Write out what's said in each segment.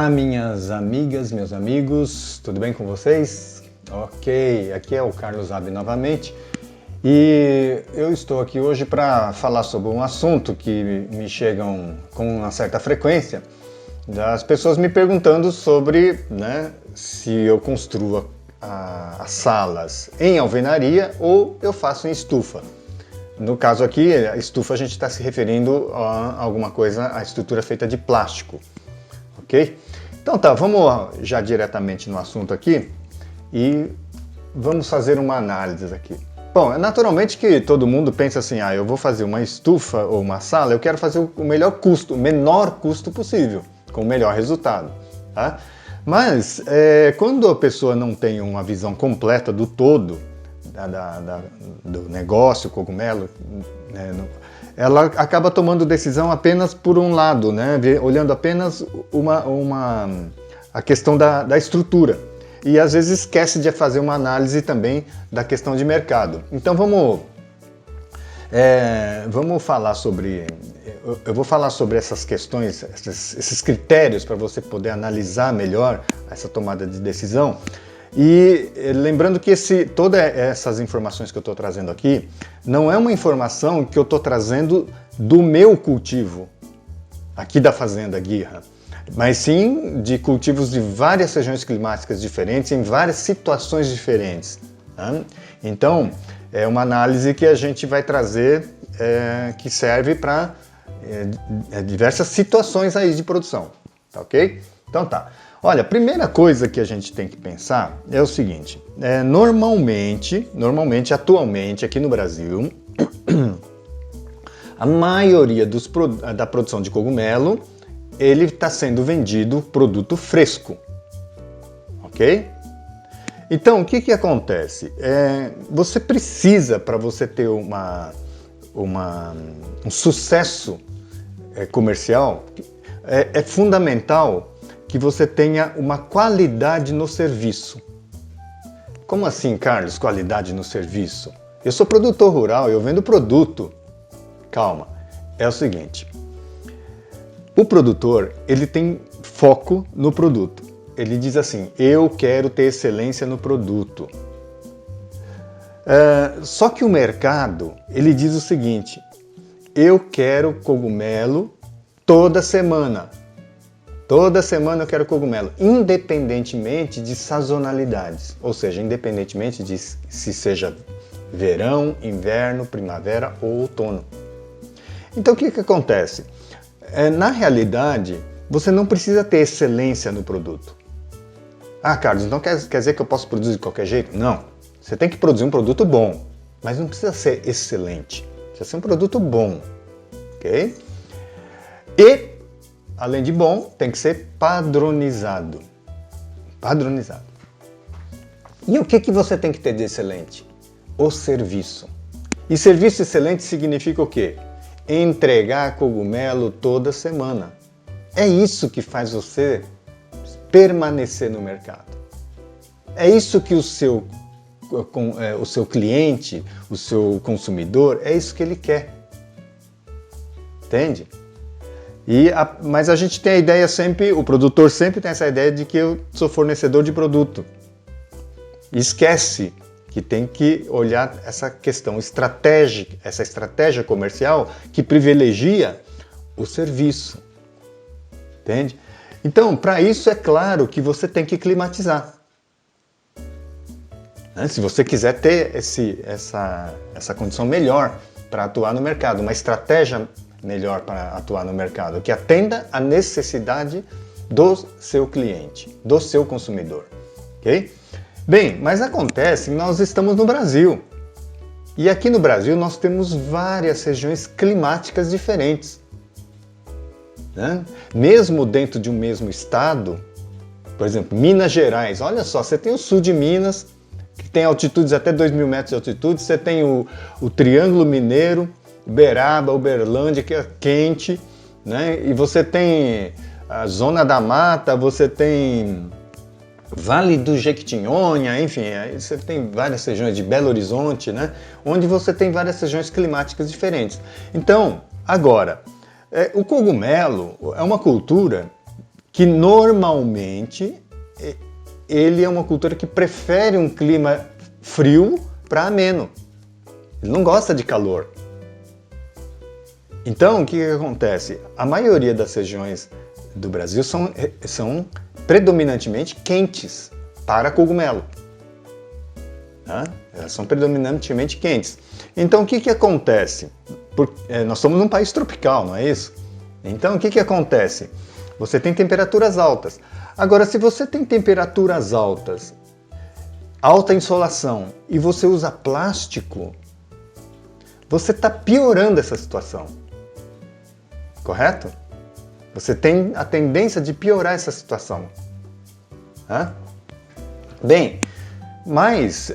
Olá, minhas amigas, meus amigos, tudo bem com vocês? Ok, aqui é o Carlos Abi novamente e eu estou aqui hoje para falar sobre um assunto que me chegam com uma certa frequência, das pessoas me perguntando sobre, se eu construo as salas em alvenaria ou eu faço em estufa. No caso aqui, a estufa a gente está se referindo a alguma coisa, a estrutura feita de plástico. Ok? Então tá, vamos já diretamente no assunto aqui e vamos fazer uma análise aqui. Bom, naturalmente que todo mundo pensa assim, eu vou fazer uma estufa ou uma sala, eu quero fazer o melhor custo, o menor custo possível, com o melhor resultado, tá? Mas quando a pessoa não tem uma visão completa do todo, do negócio, cogumelo, ela acaba tomando decisão apenas por um lado, olhando apenas a questão da estrutura. E às vezes esquece de fazer uma análise também da questão de mercado. Então vamos falar sobre... Eu vou falar sobre essas questões, esses critérios para você poder analisar melhor essa tomada de decisão. E lembrando que todas essas informações que eu estou trazendo aqui não é uma informação que eu estou trazendo do meu cultivo, aqui da Fazenda Guirra, mas sim de cultivos de várias regiões climáticas diferentes, em várias situações diferentes. Tá? Então, é uma análise que a gente vai trazer que serve para diversas situações aí de produção. Tá ok? Então tá. Olha, a primeira coisa que a gente tem que pensar é o seguinte, normalmente, atualmente, aqui no Brasil, a maioria da produção de cogumelo, ele está sendo vendido produto fresco, ok? Então, o que acontece? Você precisa, para você ter um sucesso comercial, é fundamental que você tenha uma qualidade no serviço. Como assim, Carlos, qualidade no serviço? Eu sou produtor rural, eu vendo produto. Calma, é o seguinte, o produtor, ele tem foco no produto. Ele diz assim, eu quero ter excelência no produto. Só que o mercado, ele diz o seguinte, eu quero cogumelo toda semana. Toda semana eu quero cogumelo, independentemente de sazonalidades, ou seja, independentemente de se seja verão, inverno, primavera ou outono. Então o que acontece? Na realidade, você não precisa ter excelência no produto. Carlos, então quer dizer que eu posso produzir de qualquer jeito? Não, você tem que produzir um produto bom, mas não precisa ser excelente, precisa ser um produto bom, ok? E além de bom, tem que ser padronizado. Padronizado. E o que você tem que ter de excelente? O serviço. E serviço excelente significa o quê? Entregar cogumelo toda semana. É isso que faz você permanecer no mercado. É isso que o seu cliente, o seu consumidor, é isso que ele quer. Entende? Mas a gente tem a ideia sempre, o produtor sempre tem essa ideia de que eu sou fornecedor de produto. E esquece que tem que olhar essa questão estratégica, essa estratégia comercial que privilegia o serviço. Entende? Então, para isso é claro que você tem que climatizar. Se você quiser ter essa condição melhor para atuar no mercado, uma estratégia melhor para atuar no mercado, que atenda à necessidade do seu cliente, do seu consumidor, ok? Bem, mas acontece que nós estamos no Brasil, e aqui no Brasil nós temos várias regiões climáticas diferentes, Mesmo dentro de um mesmo estado, por exemplo, Minas Gerais, olha só, você tem o sul de Minas, que tem altitudes até 2.000 metros de altitude, você tem o Triângulo Mineiro, Uberaba, Uberlândia, que é quente, E você tem a Zona da Mata, você tem Vale do Jequitinhonha, enfim, aí você tem várias regiões de Belo Horizonte, Onde você tem várias regiões climáticas diferentes. Então, agora, o cogumelo é uma cultura que normalmente ele é uma cultura que prefere um clima frio para ameno. Ele não gosta de calor. Então, o que acontece? A maioria das regiões do Brasil são predominantemente quentes para cogumelo. Tá? Elas são predominantemente quentes. Então, o que acontece? Nós somos num país tropical, não é isso? Então, o que acontece? Você tem temperaturas altas. Agora, se você tem temperaturas altas, alta insolação, e você usa plástico, você está piorando essa situação. Correto? Você tem a tendência de piorar essa situação. Hã? Bem, mas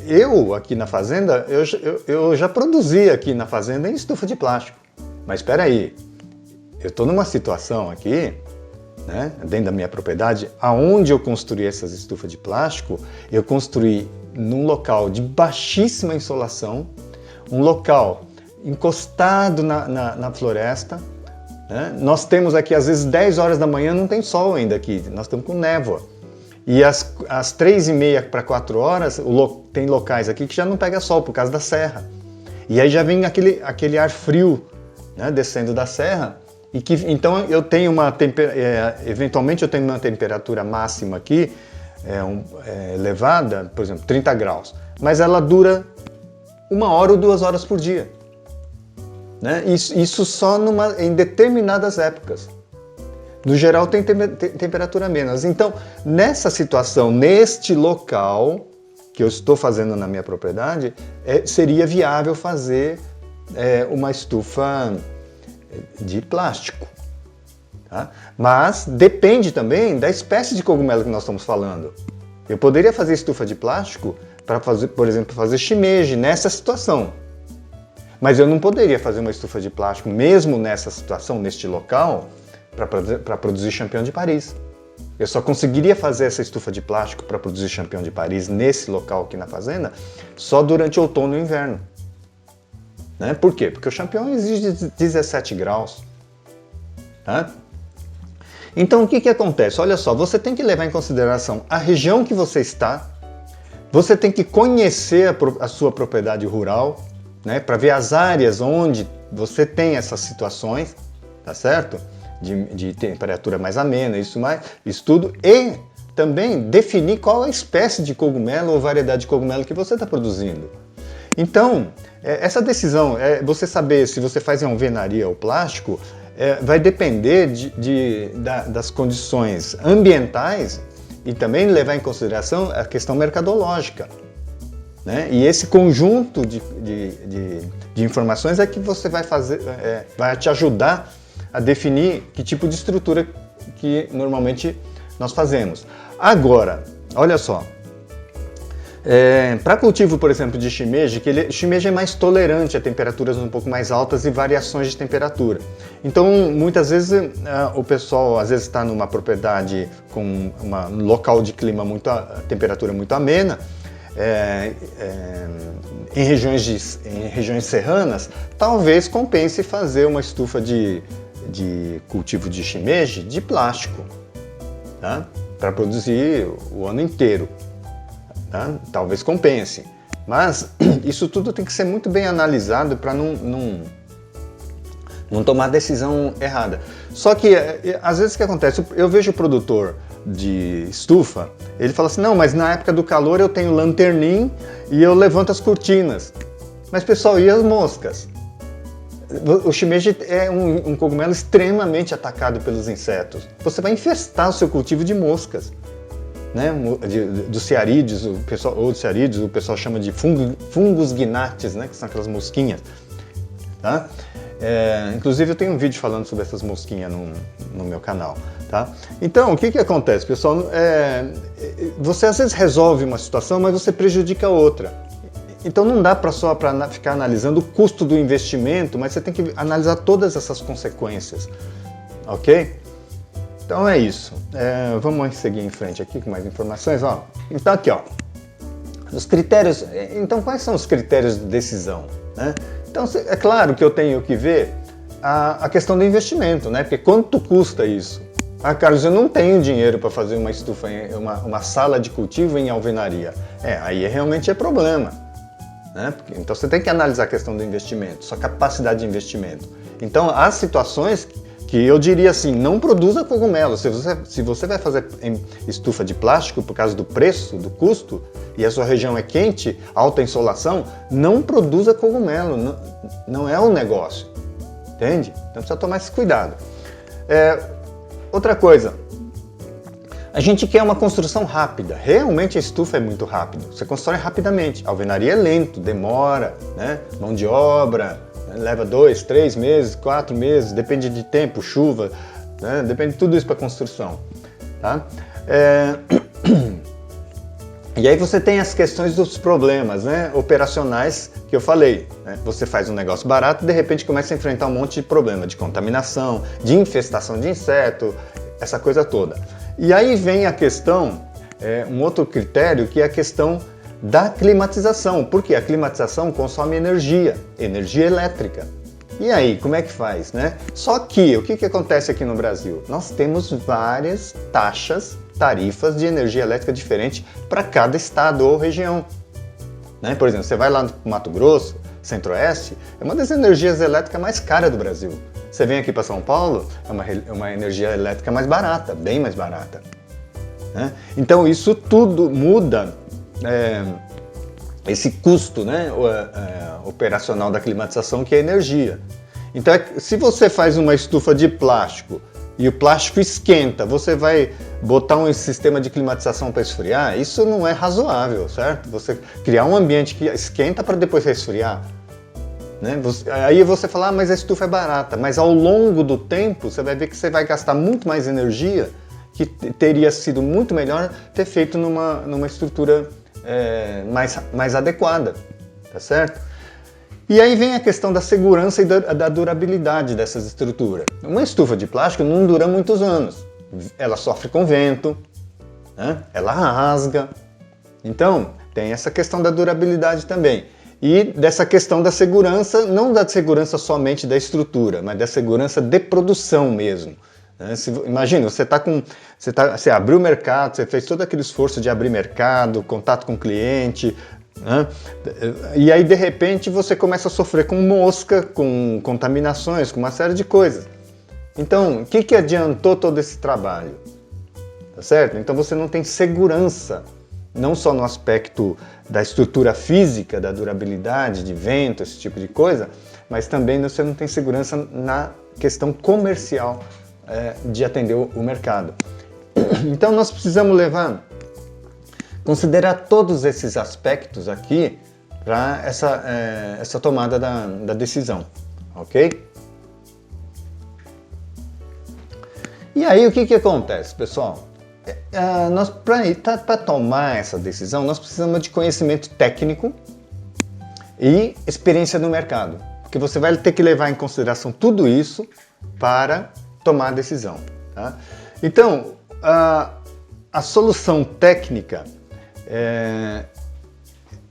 eu aqui na fazenda, eu já produzi aqui na fazenda em estufa de plástico. Mas espera aí, eu estou numa situação aqui, né, dentro da minha propriedade, aonde eu construí essas estufas de plástico, eu construí num local de baixíssima insolação, um local encostado na floresta, né? Nós temos aqui, às vezes, 10 horas da manhã, não tem sol ainda aqui, nós estamos com névoa. E às 3h30 para 4 horas, tem locais aqui que já não pega sol por causa da serra. E aí já vem aquele ar frio, né, descendo da serra. Então eu tenho eventualmente eu tenho uma temperatura máxima aqui, elevada, por exemplo, 30 graus. Mas ela dura 1 hora ou 2 horas por dia. Né? Isso só em determinadas épocas. No geral tem temperatura menos. Então, nessa situação, neste local que eu estou fazendo na minha propriedade, seria viável fazer uma estufa de plástico. Tá? Mas depende também da espécie de cogumelo que nós estamos falando. Eu poderia fazer estufa de plástico para fazer, por exemplo, fazer shimeji nessa situação. Mas eu não poderia fazer uma estufa de plástico, mesmo nessa situação, neste local, para produzir Champion de Paris. Eu só conseguiria fazer essa estufa de plástico para produzir Champion de Paris nesse local aqui na fazenda só durante outono e inverno. Né? Por quê? Porque o Champion exige 17 graus. Tá? Então o que acontece? Olha só, você tem que levar em consideração a região que você está, você tem que conhecer a sua propriedade rural, né, para ver as áreas onde você tem essas situações, tá certo? De temperatura mais amena, isso tudo, e também definir qual a espécie de cogumelo ou variedade de cogumelo que você está produzindo. Então, essa decisão, você saber se você faz em alvenaria ou plástico, vai depender das condições ambientais e também levar em consideração a questão mercadológica. Né? E esse conjunto de informações é que você vai fazer, vai te ajudar a definir que tipo de estrutura que normalmente nós fazemos. Agora, olha só, para cultivo, por exemplo, de shimeji, shimeji é mais tolerante a temperaturas um pouco mais altas e variações de temperatura. Então, muitas vezes, o pessoal às vezes está numa propriedade com um local de clima temperatura muito amena, em regiões serranas, talvez compense fazer uma estufa de cultivo de shimeji de plástico, tá? Para produzir o ano inteiro. Tá? Talvez compense. Mas isso tudo tem que ser muito bem analisado para não tomar decisão errada. Só que, às vezes, o que acontece? Eu vejo o produtor de estufa, ele fala assim, não, mas na época do calor eu tenho lanternim e eu levanto as cortinas. Mas, pessoal, e as moscas? O shimeji é um cogumelo extremamente atacado pelos insetos. Você vai infestar o seu cultivo de moscas. Né, dos cearídeos, o pessoal chama de fungos gnathes, né, que são aquelas mosquinhas. Tá? Inclusive eu tenho um vídeo falando sobre essas mosquinhas no meu canal. Tá? Então, o que acontece, pessoal? Você às vezes resolve uma situação, mas você prejudica outra. Então não dá só para ficar analisando o custo do investimento, mas você tem que analisar todas essas consequências. Ok? Então é isso. Vamos seguir em frente aqui com mais informações. Ó. Então aqui, ó, os critérios. Então quais são os critérios de decisão? Né? Então é claro que eu tenho que ver a questão do investimento, né? Porque quanto custa isso? Ah, Carlos, eu não tenho dinheiro para fazer uma estufa, uma sala de cultivo em alvenaria. Aí realmente é problema, né? Então você tem que analisar a questão do investimento, sua capacidade de investimento. Então há situações que eu diria assim, não produza cogumelo. Se você vai fazer em estufa de plástico por causa do preço, do custo, e a sua região é quente, alta insolação, não produza cogumelo, não é um negócio, entende? Então precisa tomar esse cuidado. Outra coisa, a gente quer uma construção rápida. Realmente a estufa é muito rápida, você constrói rapidamente. A alvenaria é lento, demora, né? Mão de obra, leva 2, 3 meses, 4 meses, depende de tempo, chuva, né? Depende de tudo isso para construção, tá? E aí você tem as questões dos problemas, né, operacionais que eu falei, né? Você faz um negócio barato e de repente começa a enfrentar um monte de problema de contaminação, de infestação de inseto, essa coisa toda. E aí vem a questão, um outro critério, que é a questão da climatização, porque a climatização consome energia elétrica. E aí, como é que faz, né? Só que, o que acontece aqui no Brasil? Nós temos várias tarifas de energia elétrica diferentes para cada estado ou região, né? Por exemplo, você vai lá no Mato Grosso, Centro-Oeste, é uma das energias elétricas mais caras do Brasil. Você vem aqui para São Paulo, é uma energia elétrica mais barata, bem mais barata, né? Então isso tudo muda esse custo, né, operacional da climatização, que é energia. Então, se você faz uma estufa de plástico e o plástico esquenta, você vai botar um sistema de climatização para esfriar? Isso não é razoável, certo? Você criar um ambiente que esquenta para depois resfriar, né? Aí você fala, mas a estufa é barata, mas ao longo do tempo você vai ver que você vai gastar muito mais energia, que teria sido muito melhor ter feito numa estrutura mais adequada, tá certo? E aí vem a questão da segurança e da durabilidade dessas estruturas. Uma estufa de plástico não dura muitos anos, ela sofre com vento, né? Ela rasga, então tem essa questão da durabilidade também. E dessa questão da segurança, não da segurança somente da estrutura, mas da segurança de produção mesmo. Imagina, você abriu o mercado, você fez todo aquele esforço de abrir mercado, contato com o cliente, né? E aí de repente você começa a sofrer com mosca, com contaminações, com uma série de coisas. Então, o que adiantou todo esse trabalho? Tá certo? Então você não tem segurança, não só no aspecto da estrutura física, da durabilidade, de vento, esse tipo de coisa, mas também você não tem segurança na questão comercial, de atender o mercado. Então nós precisamos considerar todos esses aspectos aqui para essa tomada da decisão, ok? E aí o que acontece, pessoal? Para tomar essa decisão, nós precisamos de conhecimento técnico e experiência no mercado, porque você vai ter que levar em consideração tudo isso para tomar a decisão, tá? Então, a solução técnica,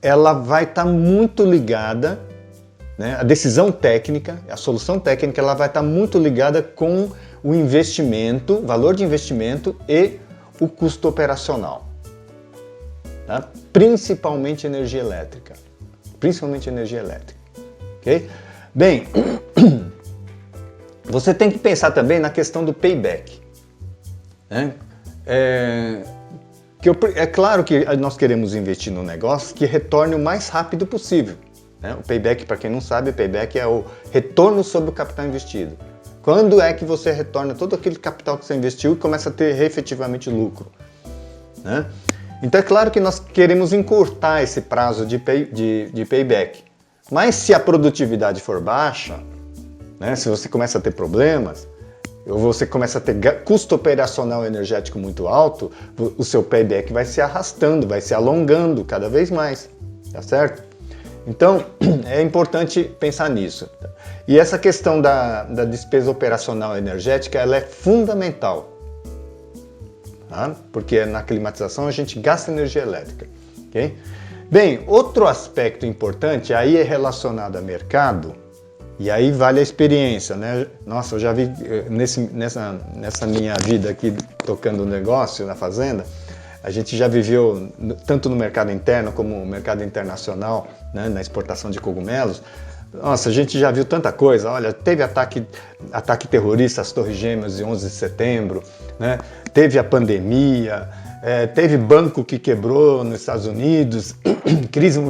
ela vai estar muito ligada, né? A decisão técnica, a solução técnica, ela vai estar muito ligada com o investimento, valor de investimento e o custo operacional, tá? Principalmente energia elétrica, ok? Bem, você tem que pensar também na questão do payback, né? É claro que nós queremos investir num negócio que retorne o mais rápido possível, né? O payback, para quem não sabe, o payback é o retorno sobre o capital investido. Quando é que você retorna todo aquele capital que você investiu e começa a ter efetivamente lucro, né? Então é claro que nós queremos encurtar esse prazo de payback, mas se a produtividade for baixa, né, se você começa a ter problemas, ou você começa a ter custo operacional energético muito alto, o seu payback vai se arrastando, vai se alongando cada vez mais, tá certo? Então, é importante pensar nisso. E essa questão da despesa operacional energética, ela é fundamental, tá? Porque na climatização a gente gasta energia elétrica, ok? Bem, outro aspecto importante, aí é relacionado a mercado, E aí vale a experiência, né? Nossa, eu já vi nessa minha vida aqui tocando negócio na fazenda, a gente já viveu tanto no mercado interno como no mercado internacional, né, na exportação de cogumelos. Nossa, a gente já viu tanta coisa. Olha, teve ataque terrorista às Torres Gêmeas de 11 de setembro, né? Teve a pandemia, teve banco que quebrou nos Estados Unidos, crise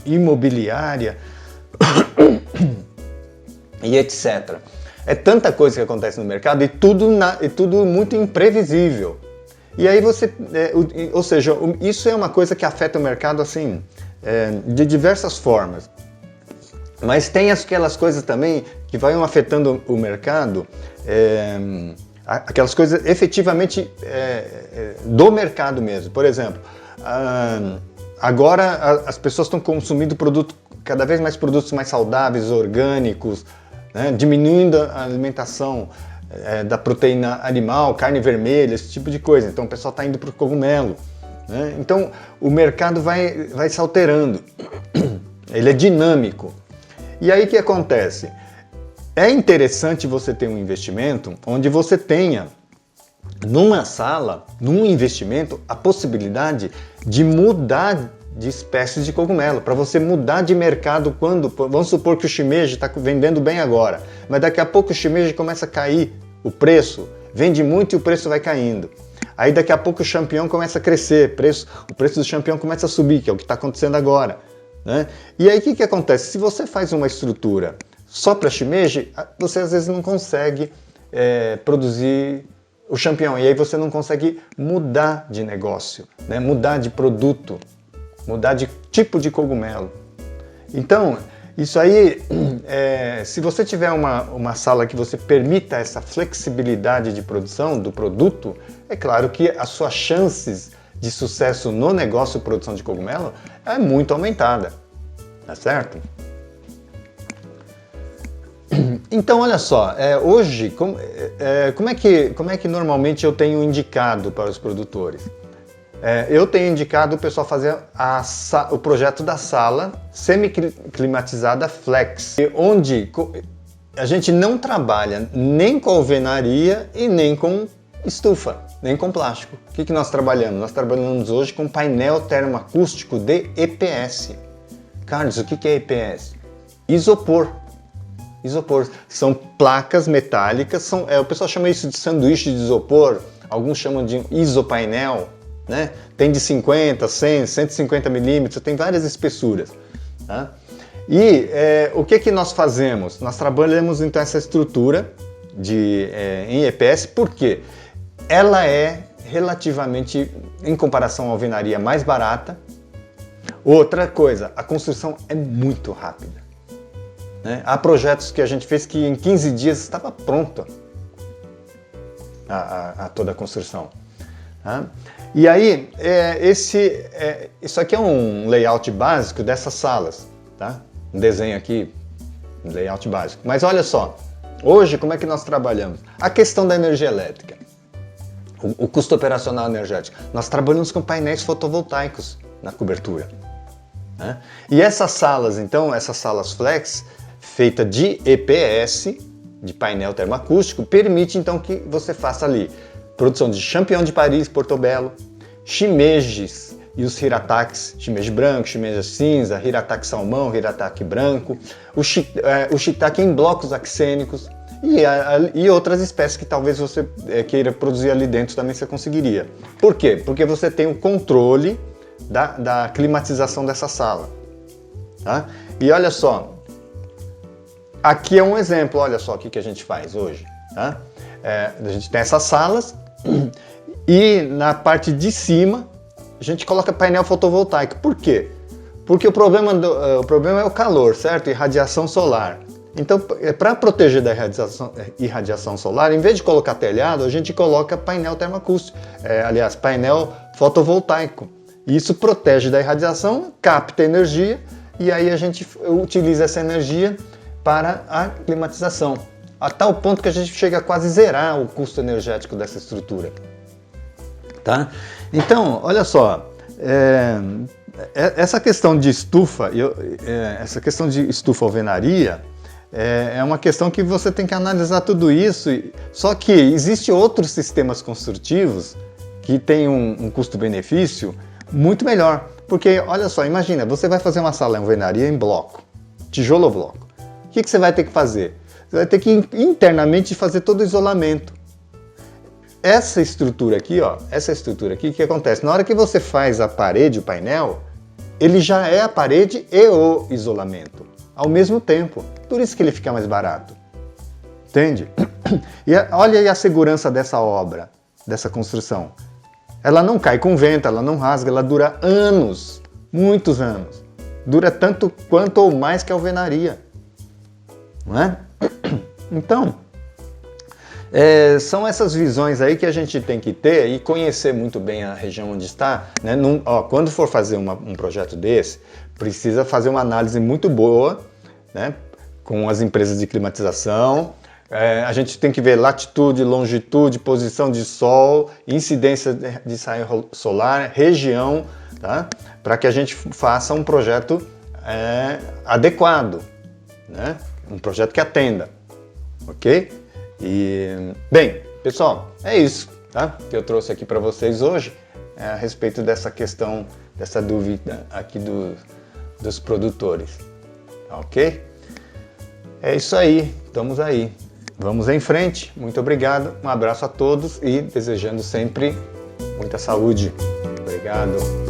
imobiliária e etc. É tanta coisa que acontece no mercado e tudo muito imprevisível. E aí ou seja, isso é uma coisa que afeta o mercado assim, de diversas formas. Mas tem aquelas coisas também que vão afetando o mercado, aquelas coisas efetivamente do mercado mesmo. Por exemplo, agora as pessoas estão consumindo cada vez mais produtos mais saudáveis, orgânicos, né, diminuindo a alimentação da proteína animal, carne vermelha, esse tipo de coisa. Então o pessoal está indo para o cogumelo, né? Então o mercado vai se alterando, ele é dinâmico. E aí o que acontece? É interessante você ter um investimento onde você tenha, numa sala, num investimento, a possibilidade de mudar de espécies de cogumelo, para você mudar de mercado vamos supor que o shimeji está vendendo bem agora, mas daqui a pouco o shimeji começa a cair o preço, vende muito e o preço vai caindo. Aí daqui a pouco o champignon começa a crescer, o preço do champignon começa a subir, que é o que está acontecendo agora, né? E aí o que acontece? Se você faz uma estrutura só para shimeji, você às vezes não consegue produzir o champignon, e aí você não consegue mudar de negócio, né? Mudar de produto, mudar de tipo de cogumelo. Então, isso aí, se você tiver uma sala que você permita essa flexibilidade de produção do produto, é claro que as suas chances de sucesso no negócio de produção de cogumelo é muito aumentada, tá certo? Então, olha só, hoje, como é que normalmente eu tenho indicado para os produtores? Eu tenho indicado o pessoal fazer o projeto da sala semi-climatizada Flex, onde a gente não trabalha nem com alvenaria e nem com estufa, nem com plástico. O que nós trabalhamos? Nós trabalhamos hoje com painel termoacústico de EPS. Carlos, o que é EPS? Isopor. Isopor. São placas metálicas, o pessoal chama isso de sanduíche de isopor, alguns chamam de isopainel, né? Tem de 50, 100, 150 milímetros, tem várias espessuras. Tá? E o que nós fazemos? Nós trabalhamos então essa estrutura em EPS, porque ela é relativamente, em comparação à alvenaria, mais barata. Outra coisa, a construção é muito rápida. Né? Há projetos que a gente fez que em 15 dias estava pronta toda a construção. Tá? E aí, isso aqui é um layout básico dessas salas, tá? Um desenho aqui, um layout básico. Mas olha só, hoje como é que nós trabalhamos? A questão da energia elétrica, o custo operacional energético. Nós trabalhamos com painéis fotovoltaicos na cobertura, né? E essas salas, então, essas salas flex, feita de EPS, de painel termoacústico, permite então que você faça ali produção de champignon de Paris, portobello, shimejis e os hiratakes, shimeji branco, shimeji cinza, hiratake salmão, hiratake branco, o shiitake em blocos axênicos e outras espécies que talvez você queira produzir ali dentro também você conseguiria. Por quê? Porque você tem o controle da climatização dessa sala. Tá? E olha só, aqui é um exemplo, olha só o que a gente faz hoje. Tá? A gente tem essas salas e na parte de cima a gente coloca painel fotovoltaico. Por quê? Porque o problema é o calor, certo? E radiação solar. Então, para proteger da irradiação solar, em vez de colocar telhado, a gente coloca painel termoacústico, painel fotovoltaico. Isso protege da irradiação, capta energia e aí a gente utiliza essa energia para a climatização, a tal ponto que a gente chega a quase zerar o custo energético dessa estrutura. Tá? Então, olha só, essa questão de estufa, essa questão de estufa alvenaria, É uma questão que você tem que analisar tudo isso. Só que existem outros sistemas construtivos que têm um custo-benefício muito melhor. Porque, olha só, imagina, você vai fazer uma sala de alvenaria em bloco, tijolo ou bloco. O que você vai ter que fazer? Você vai ter que internamente fazer todo o isolamento. Essa estrutura aqui, ó, o que acontece? Na hora que você faz a parede, o painel, ele já é a parede e o isolamento ao mesmo tempo. Por isso que ele fica mais barato. Entende? E olha aí a segurança dessa obra, dessa construção. Ela não cai com vento, ela não rasga, ela dura anos, muitos anos. Dura tanto quanto ou mais que a alvenaria. Não é? Então, são essas visões aí que a gente tem que ter e conhecer muito bem a região onde está. Né? Quando for fazer um projeto desse, precisa fazer uma análise muito boa, né? Com as empresas de climatização. A gente tem que ver latitude, longitude, posição de sol, incidência de raio solar, região, tá? Para que a gente faça um projeto adequado, né? Um projeto que atenda, ok? E, bem, pessoal, é isso, tá? Que eu trouxe aqui para vocês hoje a respeito dessa questão, dessa dúvida aqui dos produtores, ok? É isso aí, estamos aí. Vamos em frente, muito obrigado, um abraço a todos e desejando sempre muita saúde. Obrigado.